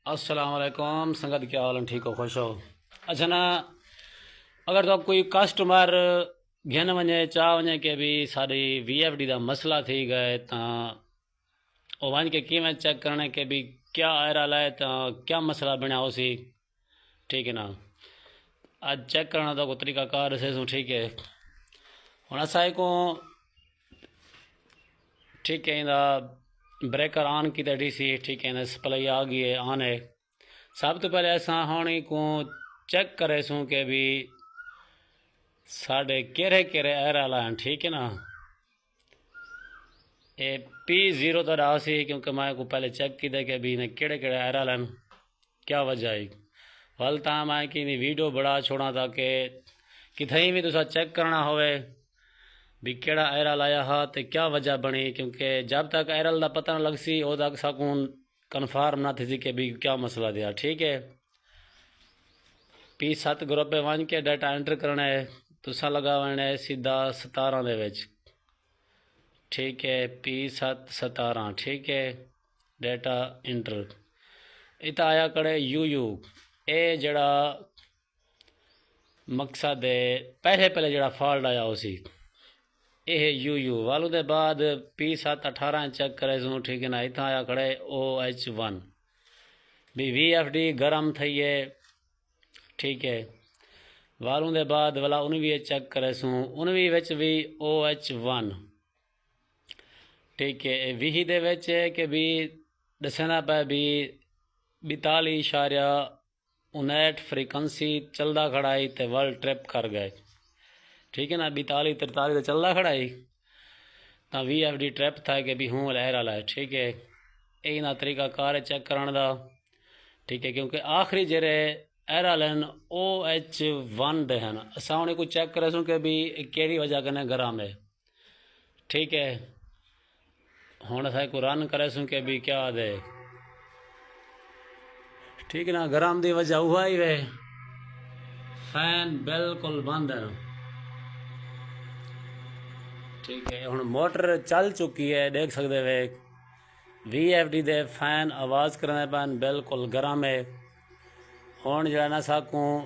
अस्सलाम वालेकुम संगत, क्या हाल है? ठीक हो, खुश हो? अच्छा ना, अगर तो कोई कस्टमर घन वने चाह वने के भी सारी VFD का मसला थी गए तो वन के किमें चेक करने के भी क्या एरर है तो क्या मसला बना उसी, ठीक है ना। आज चेक करना तो कोई तरीका कार से ठीक है। हम असा को ठीक है इंदा ब्रेकर ऑन की DC, ठीक है, सप्लाई आ गई है, ऑन है। सब तो पहले असा हाणी को चेक करे सूँ के भी साढ़े केरे केरे एरर आन, ठीक है ना। ये P0 तो रहा सी, क्योंकि मैं को पहले चेक की दे के भी ने केड़े केड़े एरर आन, क्या वजह है। वल ता मैं कि वीडियो बड़ा छोड़ा ताकि कितें भी तुसा चेक करना होवे भी केड़ा एरर आया हा तो क्या वजह बनी, क्योंकि जब तक एरर का पता न लग सी उद तक सकून कन्फर्म ना थी कि भी क्या मसला दिया, ठीक है। P7 ग्रुप पे वन के डाटा एंटर करना है, तुसा लगाना है सीधा 17 दे विच, ठीक है। P7 17, ठीक है। डाटा इंटर इत आया कड़े UU, ए जड़ा मकसद है पहले पहले जड़ा फॉल्ट आया उसी यह UU वालों दे बाद P7 18 चेक करे सूँ, ठीक है ना। इत आया कड़े OH1 भी VFD गर्म थी है, ठीक है। वालों दे बाद वाला 19 चेक करे सूँ, 19 विच भी OH1, ठीक है। 20 दे विच है कि भी दसना पे भी 42.59 फ्रीक्वेंसी चलदा खड़ा है तो वर्ल्ड ट्रिप कर गए, ठीक है ना। 42 43 तो चलदा खड़ा है तो VFD ट्रिप था कि भी हूँ लहर वाला है, ठीक है। यही ना तरीका कार है चेक कराने का, ठीक है। क्योंकि आखिरी जेरे एरर हैं OH1 दे हैं, असा उन्हें को चेक करे सूँ कि भी केड़ी वजह कने गरम है, ठीक है। हुण असा को रन करे सूँ कि भी क्या दे, ठीक है ना। गरम की वजह हुआ ही वे फैन बिल्कुल बंद है, ठीक है। हुण मोटर चल चुकी है, देख सकते वे VFD दे फैन आवाज़ करने पैन, बिल्कुल गर्म है। हुण जरा ना साकू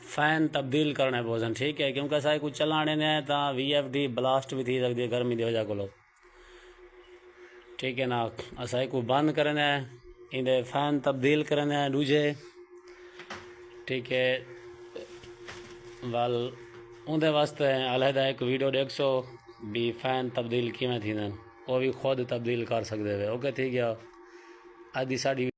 फैन तब्दील करने पौन, ठीक है। क्योंकि असा कुछ चलाने ने तो VFD ब्लास्ट भी थी सकती है गर्मी की वजह को, ठीक है ना। असा को बंद करना है, इंदे फैन तब्दील करना है दूजे, ठीक है। वाल उनके वास्ते अलहदा एक वीडियो देख सो भी फैन तब्दील किमें थी, वो भी खुद तब्दील कर सकते वे। ओके, ठीक है। अज की साड़ी